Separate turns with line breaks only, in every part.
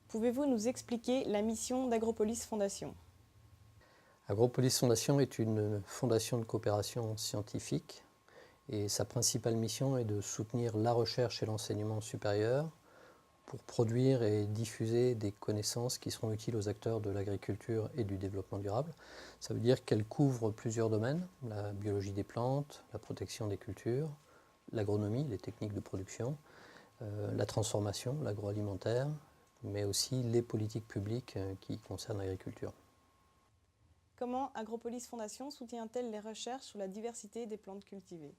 Pouvez-vous nous expliquer la mission d'Agropolis Fondation?
Agropolis Fondation est une fondation de coopération scientifique et sa principale mission est de soutenir la recherche et l'enseignement supérieur pour produire et diffuser des connaissances qui seront utiles aux acteurs de l'agriculture et du développement durable. Ça veut dire qu'elle couvre plusieurs domaines, la biologie des plantes, la protection des cultures, l'agronomie, les techniques de production, la transformation, l'agroalimentaire, mais aussi les politiques publiques qui concernent l'agriculture.
Comment Agropolis Fondation soutient-elle les recherches sur la diversité des plantes cultivées?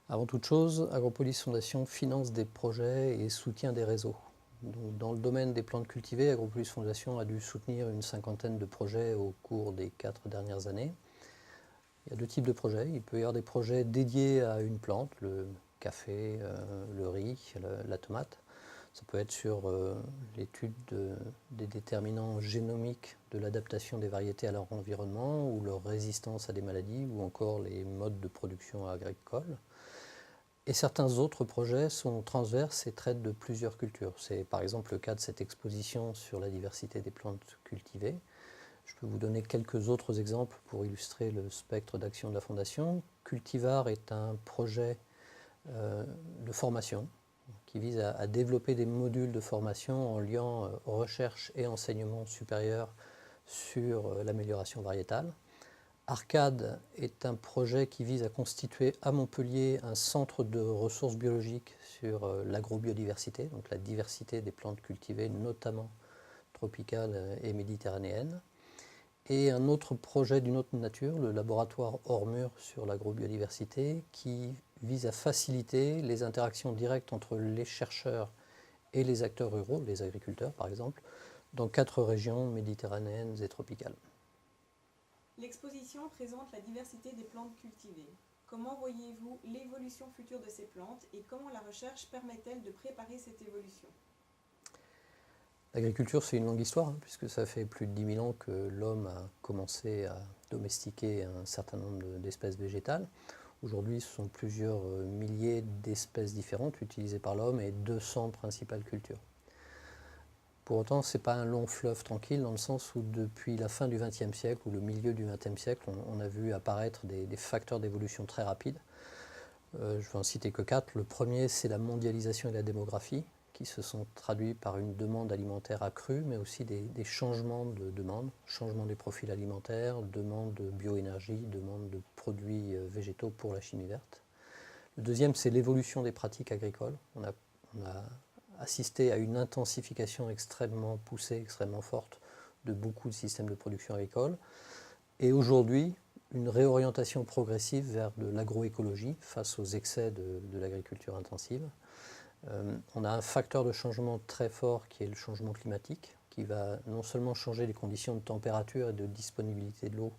Avant toute chose, Agropolis Fondation finance des projets et soutient des réseaux. Donc, dans le domaine des plantes cultivées, Agropolis Fondation a dû soutenir une cinquantaine de projets au cours des 4 dernières années. Il y a deux types de projets. Il peut y avoir des projets dédiés à une plante, le café, le riz, la tomate. Ça peut être sur l'étude des déterminants génomiques de l'adaptation des variétés à leur environnement ou leur résistance à des maladies ou encore les modes de production agricole. Et certains autres projets sont transverses et traitent de plusieurs cultures. C'est par exemple le cas de cette exposition sur la diversité des plantes cultivées. Je peux vous donner quelques autres exemples pour illustrer le spectre d'action de la Fondation. Cultivar est un projet de formation qui vise à développer des modules de formation en liant recherche et enseignement supérieur sur l'amélioration variétale. Arcade est un projet qui vise à constituer à Montpellier un centre de ressources biologiques sur l'agrobiodiversité, donc la diversité des plantes cultivées, notamment tropicales et méditerranéennes. Et un autre projet d'une autre nature, le laboratoire hors mur sur l'agrobiodiversité, qui vise à faciliter les interactions directes entre les chercheurs et les acteurs ruraux, les agriculteurs par exemple, dans 4 régions méditerranéennes et tropicales.
L'exposition présente la diversité des plantes cultivées. Comment voyez-vous l'évolution future de ces plantes et comment la recherche permet-elle de préparer cette évolution?
L'agriculture, c'est une longue histoire, puisque ça fait plus de 10 000 ans que l'homme a commencé à domestiquer un certain nombre d'espèces végétales. Aujourd'hui, ce sont plusieurs milliers d'espèces différentes utilisées par l'homme et 200 principales cultures. Pour autant, ce n'est pas un long fleuve tranquille, dans le sens où depuis la fin du XXe siècle ou le milieu du XXe siècle, on a vu apparaître des facteurs d'évolution très rapides. Je vais en citer que 4. Le premier, c'est la mondialisation et la démographie, qui se sont traduits par une demande alimentaire accrue, mais aussi des changements de demande, changement des profils alimentaires, demande de bioénergie, demande de produits végétaux pour la chimie verte. Le deuxième, c'est l'évolution des pratiques agricoles. On a assisté à une intensification extrêmement poussée, extrêmement forte de beaucoup de systèmes de production agricole. Et aujourd'hui, une réorientation progressive vers de l'agroécologie face aux excès de l'agriculture intensive. On a un facteur de changement très fort qui est le changement climatique, qui va non seulement changer les conditions de température et de disponibilité de l'eau,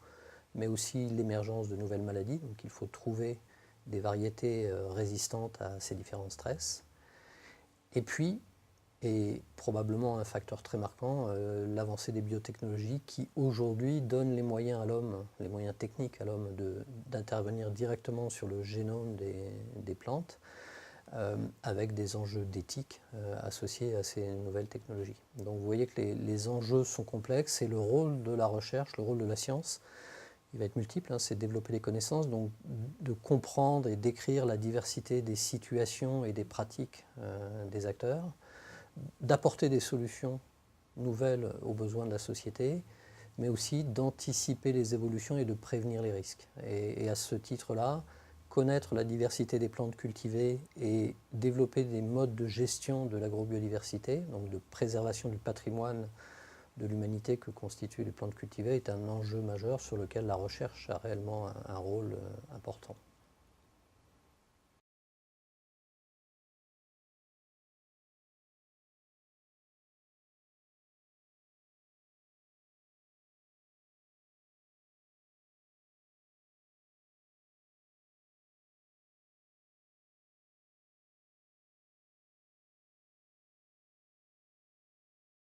mais aussi l'émergence de nouvelles maladies. Donc il faut trouver des variétés résistantes à ces différents stress. Et puis, et probablement un facteur très marquant, l'avancée des biotechnologies qui aujourd'hui donnent les moyens à l'homme, les moyens techniques à l'homme d'intervenir directement sur le génome des plantes, avec des enjeux d'éthique associés à ces nouvelles technologies. Donc vous voyez que les enjeux sont complexes et le rôle de la recherche, le rôle de la science, il va être multiple, c'est développer les connaissances, donc de comprendre et d'écrire la diversité des situations et des pratiques des acteurs, d'apporter des solutions nouvelles aux besoins de la société, mais aussi d'anticiper les évolutions et de prévenir les risques. Et à ce titre-là, connaître la diversité des plantes cultivées et développer des modes de gestion de l'agrobiodiversité, donc de préservation du patrimoine de l'humanité que constituent les plantes cultivées, est un enjeu majeur sur lequel la recherche a réellement un rôle important.